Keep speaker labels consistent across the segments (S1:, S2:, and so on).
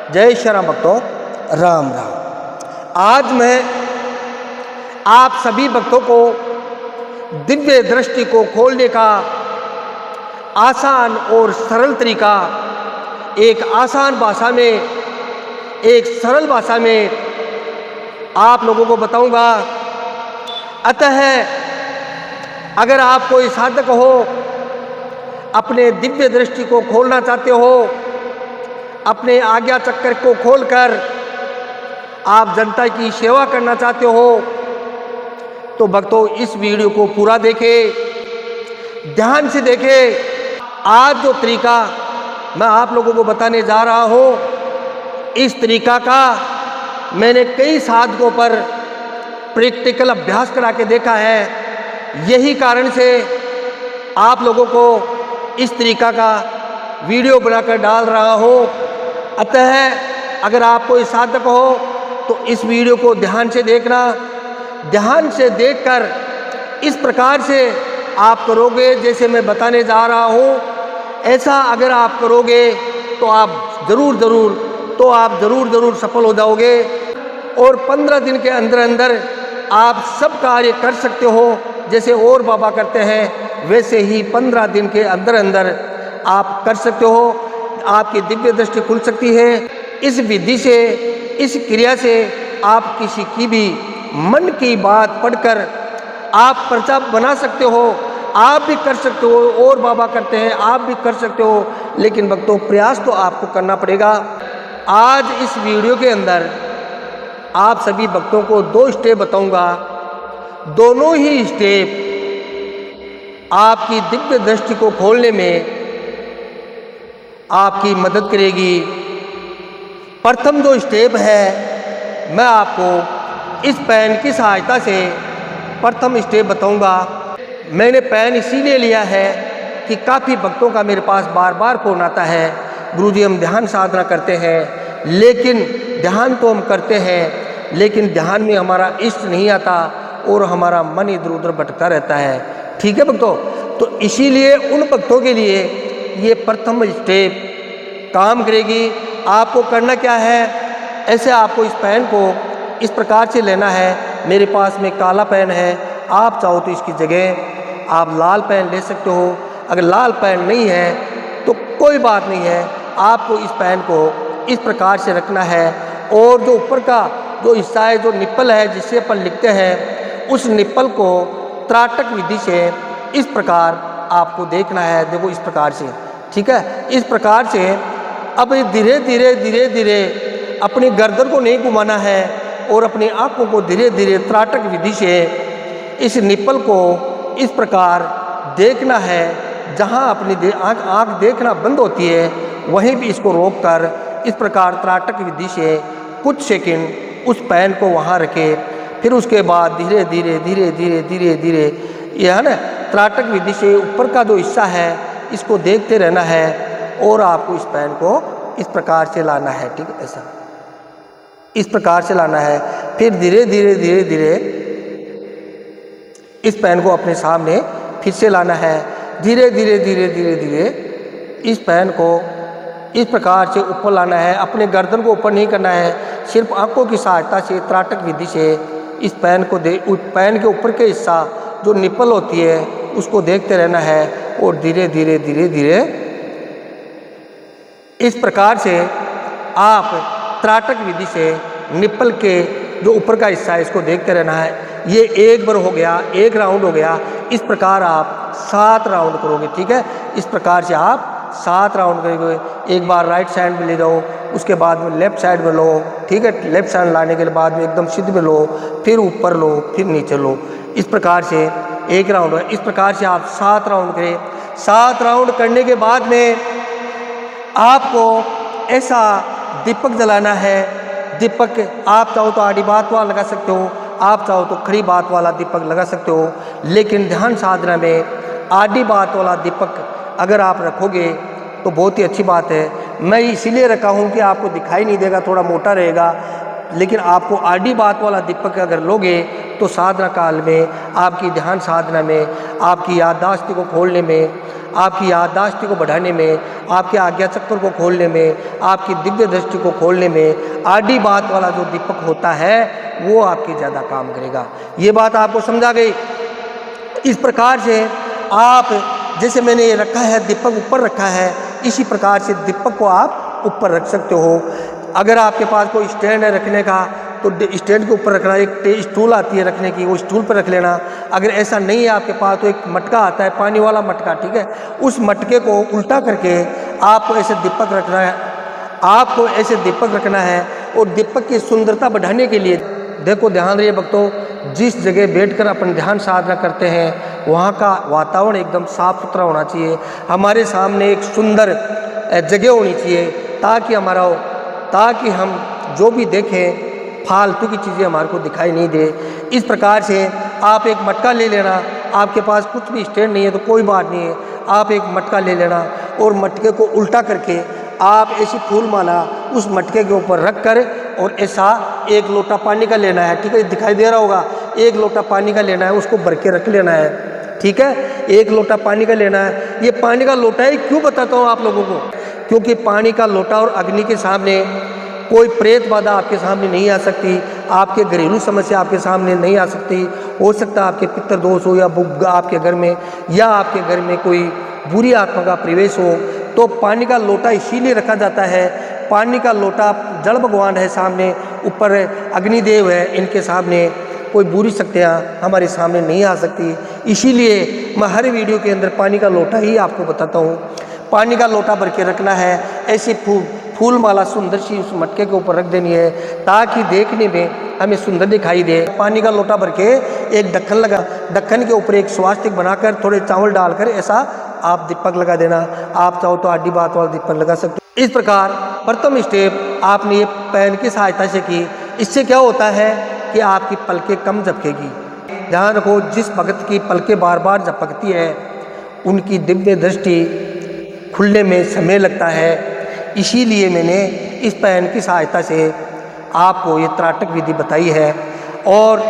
S1: जय श्री राम भक्तों, राम राम। आज मैं आप सभी भक्तों को दिव्य दृष्टि को खोलने का आसान और सरल तरीका, एक आसान भाषा में, एक सरल भाषा में आप लोगों को बताऊंगा। अतः अगर आप कोई साधक हो, अपने दिव्य दृष्टि को खोलना चाहते हो, अपने आज्ञा चक्र को खोलकर आप जनता की सेवा करना चाहते हो, तो भक्तों इस वीडियो को पूरा देखें, ध्यान से देखें। आज जो तरीका मैं आप लोगों को बताने जा रहा हूँ, इस तरीका का मैंने कई साधकों पर प्रैक्टिकल अभ्यास करा के देखा है। यही कारण से आप लोगों को इस तरीका का वीडियो बनाकर डाल रहा हूँ। अतः अगर आप कोई साधक हो तो इस वीडियो को ध्यान से देखना। ध्यान से देखकर इस प्रकार से आप करोगे जैसे मैं बताने जा रहा हूँ। ऐसा अगर आप करोगे तो आप ज़रूर सफल हो जाओगे और 15 दिन के अंदर अंदर आप सब कार्य कर सकते हो। जैसे और बाबा करते हैं वैसे ही 15 दिन के अंदर अंदर आप कर सकते हो। आपकी दिव्य दृष्टि खुल सकती है। इस विधि से, इस क्रिया से आप किसी की भी मन की बात पढ़कर आप पर्चा बना सकते हो। आप भी कर सकते हो, और बाबा करते हैं आप भी कर सकते हो। लेकिन भक्तों प्रयास तो आपको करना पड़ेगा। आज इस वीडियो के अंदर आप सभी भक्तों को 2 स्टेप बताऊंगा। दोनों ही स्टेप आपकी दिव्य दृष्टि को खोलने में आपकी मदद करेगी। प्रथम जो स्टेप है, मैं आपको इस पेन की सहायता से प्रथम स्टेप बताऊंगा। मैंने पेन इसीलिए लिया है कि काफ़ी भक्तों का मेरे पास बार बार फोन आता है, गुरुजी हम ध्यान साधना करते हैं, लेकिन ध्यान तो हम करते हैं लेकिन ध्यान में हमारा इष्ट नहीं आता और हमारा मन इधर उधर भटकता रहता है। ठीक है भक्तों, तो इसीलिए उन भक्तों के लिए ये प्रथम स्टेप काम करेगी। आपको करना क्या है, ऐसे आपको इस पेन को इस प्रकार से लेना है। मेरे पास में काला पेन है, आप चाहो तो इसकी जगह आप लाल पेन ले सकते हो। अगर लाल पेन नहीं है तो कोई बात नहीं है, आपको इस पेन को इस प्रकार से रखना है और जो ऊपर का जो हिस्सा है, जो निप्पल है जिससे अपन लिखते हैं, उस निप्पल को त्राटक विधि से इस प्रकार आपको देखना है। देखो इस प्रकार से, ठीक है, इस प्रकार से। अब धीरे धीरे अपनी गर्दन को नहीं घुमाना है और अपनी आंखों को धीरे धीरे त्राटक विधि से इस निप्पल को इस प्रकार देखना है। जहां अपनी आंख देखना बंद होती है वहीं भी इसको रोक कर इस प्रकार त्राटक विधि से कुछ सेकंड उस पेन को वहां रखे। फिर उसके बाद धीरे धीरे यह है ना, त्राटक विधि से ऊपर का जो हिस्सा है इसको देखते रहना है और आपको इस पेन को इस प्रकार से लाना है। ठीक है, ऐसा इस प्रकार से लाना है। फिर धीरे धीरे इस पेन को अपने सामने फिर से लाना है। धीरे धीरे इस पेन को इस प्रकार से ऊपर लाना है। अपने गर्दन को ऊपर नहीं करना है, सिर्फ आंखों की सहायता से त्राटक विधि से इस पेन को उस पेन के ऊपर के हिस्सा जो निप्पल होती है उसको देखते रहना है और धीरे धीरे इस प्रकार से आप त्राटक विधि से निप्पल के जो ऊपर का हिस्सा है इसको देखते रहना है। ये एक बार हो गया, एक राउंड हो गया। इस प्रकार आप 7 राउंड करोगे। ठीक है, इस प्रकार से आप 7 राउंड करोगे। एक बार राइट साइड में ले जाओ, उसके बाद में लेफ्ट साइड में लो। ठीक है, लेफ्ट साइड लाने के बाद में एकदम सिद्ध में लो, फिर ऊपर लो, फिर नीचे लो। इस प्रकार से एक राउंड है। इस प्रकार से आप 7 राउंड करें। 7 राउंड करने के बाद में आपको ऐसा दीपक जलाना है। दीपक आप चाहो तो आड़ी बात वाला लगा सकते हो, आप चाहो तो खड़ी बात वाला दीपक लगा सकते हो। लेकिन ध्यान साधना में आड़ी बात वाला दीपक अगर आप रखोगे तो बहुत ही अच्छी बात है। मैं इसीलिए रखा हूँ कि आपको दिखाई नहीं देगा, थोड़ा मोटा रहेगा। लेकिन आपको आड़ी बात वाला दीपक अगर लोगे तो साधना काल में, आपकी ध्यान साधना में, आपकी याददाश्त को खोलने में, आपकी याददाश्त को बढ़ाने में, आपके आज्ञा चक्र को खोलने में, आपकी दिव्य दृष्टि को खोलने में आडी बात वाला जो दीपक होता है वो आपकी ज़्यादा काम करेगा। ये बात आपको समझा गई। इस प्रकार से आप, जैसे मैंने ये रखा है दीपक ऊपर रखा है, इसी प्रकार से दीपक को आप ऊपर रख सकते हो। अगर आपके पास कोई स्टैंड है रखने का तो स्टैंड के ऊपर रखना, एक स्टूल आती है रखने की, वो स्टूल पर रख लेना। अगर ऐसा नहीं है आपके पास तो एक मटका आता है, पानी वाला मटका, ठीक है, उस मटके को उल्टा करके आपको ऐसे दीपक रखना है, आपको ऐसे दीपक रखना है। और दीपक की सुंदरता बढ़ाने के लिए देखो, ध्यान रहिए भक्तों, जिस जगह बैठकर अपन ध्यान साधना करते हैं वहाँ का वातावरण एकदम साफ सुथरा होना चाहिए। हमारे सामने एक सुंदर जगह होनी चाहिए ताकि हम जो भी देखें फालतू की चीज़ें हमारे को दिखाई नहीं दे। इस प्रकार से आप एक मटका ले लेना, आपके पास कुछ भी स्टैंड नहीं है तो कोई बात नहीं है, आप एक मटका ले लेना और मटके को उल्टा करके आप ऐसी फूल माला उस मटके के ऊपर रख कर और ऐसा एक लोटा पानी का लेना है, ठीक है, दिखाई दे रहा होगा, एक लोटा पानी का लेना है, उसको भर के रख लेना है, ठीक है, एक लोटा पानी का लेना है। ये पानी का लोटा ही क्यों बताता हूँ आप लोगों को, क्योंकि पानी का लोटा और अग्नि के सामने कोई प्रेत बाधा आपके सामने नहीं आ सकती, आपके घरेलू समस्या आपके सामने नहीं आ सकती। हो सकता है आपके पितृ दोष हो या बुग्गा आपके घर में, या आपके घर में कोई बुरी आत्मा का प्रवेश हो, तो पानी का लोटा इसीलिए रखा जाता है। पानी का लोटा, जल भगवान है सामने, ऊपर अग्निदेव है, इनके सामने कोई बुरी शक्तियाँ हमारे सामने नहीं आ सकती। इसीलिए मैं हर वीडियो के अंदर पानी का लोटा ही आपको बताता हूँ। पानी का लोटा भर के रखना है, ऐसी फूल माला सुंदर सी उस मटके के ऊपर रख देनी है ताकि देखने में हमें सुंदर दिखाई दे। पानी का लोटा भर के एक ढक्कन लगा, ढक्कन के ऊपर एक स्वास्तिक बनाकर थोड़े चावल डालकर ऐसा आप दीपक लगा देना। आप चाहो तो आडी बात वाला दीपक लगा सकते हो। इस प्रकार प्रथम स्टेप आपने ये पेन की सहायता से की। इससे क्या होता है कि आपकी पलकें कम झपकेगी। ध्यान रखो, जिस भगत की पलकें बार बार झपकती है उनकी दिव्य दृष्टि खुलने में समय लगता है। इसीलिए मैंने इस पेन की सहायता से आपको ये त्राटक विधि बताई है। और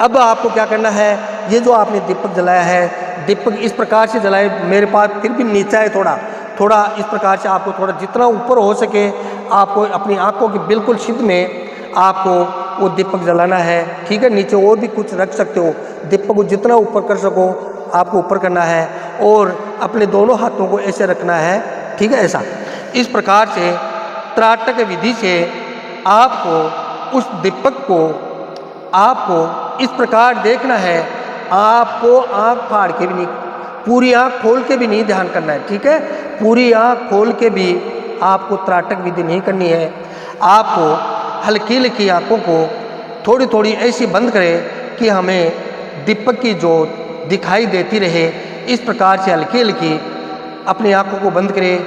S1: अब आपको क्या करना है, ये जो आपने दीपक जलाया है, दीपक इस प्रकार से जलाए, मेरे पास फिर भी नीचा है थोड़ा इस प्रकार से आपको थोड़ा जितना ऊपर हो सके आपको अपनी आंखों के बिल्कुल सिद्ध में आपको वो दीपक जलाना है, ठीक है। नीचे और भी कुछ रख सकते हो, दीपक को जितना ऊपर कर सको आपको ऊपर करना है और अपने दोनों हाथों को ऐसे रखना है, ठीक है, ऐसा। इस प्रकार से त्राटक विधि से आपको उस दीपक को आपको इस प्रकार देखना है। आपको आँख फाड़ के भी नहीं, पूरी आँख खोल के भी नहीं ध्यान करना है, ठीक है। पूरी आँख खोल के भी आपको त्राटक विधि नहीं करनी है। आपको हल्की हल्की आँखों को थोड़ी थोड़ी ऐसी बंद करें कि हमें दीपक की जोत दिखाई देती रहे। इस प्रकार से हल्की हल्की अपनी आँखों को बंद करें,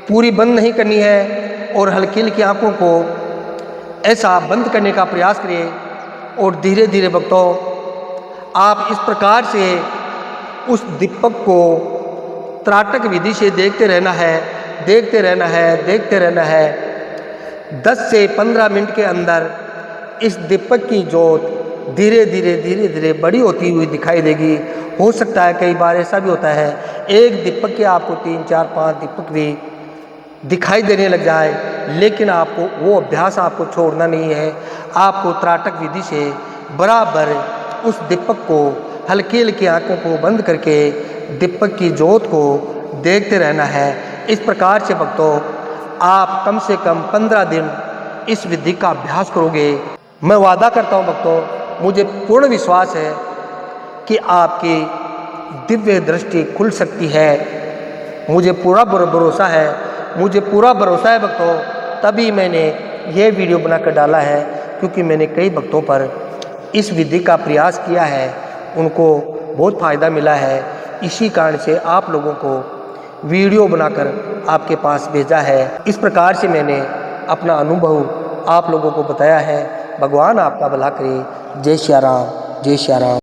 S1: पूरी बंद नहीं करनी है, और हल्की हल्की आँखों को ऐसा बंद करने का प्रयास करिए। और धीरे धीरे भक्तों आप इस प्रकार से उस दीपक को त्राटक विधि से देखते रहना है। 10 से 15 मिनट के अंदर इस दीपक की जोत धीरे धीरे बड़ी होती हुई दिखाई देगी। हो सकता है कई बार ऐसा भी होता है एक दीपक के आपको 3, 4, 5 दीपक भी दिखाई देने लग जाए, लेकिन आपको वो अभ्यास आपको छोड़ना नहीं है। आपको त्राटक विधि से बराबर उस दीपक को हल्की हल्की आँखों को बंद करके दीपक की जोत को देखते रहना है। इस प्रकार से भक्तों आप कम से कम 15 दिन इस विधि का अभ्यास करोगे। मैं वादा करता हूँ भक्तों, मुझे पूर्ण विश्वास है कि आपकी दिव्य दृष्टि खुल सकती है। मुझे पूरा भरोसा है भक्तों, तभी मैंने ये वीडियो बनाकर डाला है, क्योंकि मैंने कई भक्तों पर इस विधि का प्रयास किया है, उनको बहुत फ़ायदा मिला है। इसी कारण से आप लोगों को वीडियो बनाकर आपके पास भेजा है। इस प्रकार से मैंने अपना अनुभव आप लोगों को बताया है। भगवान आपका भला करे। जय श्री राम, जय श्री राम।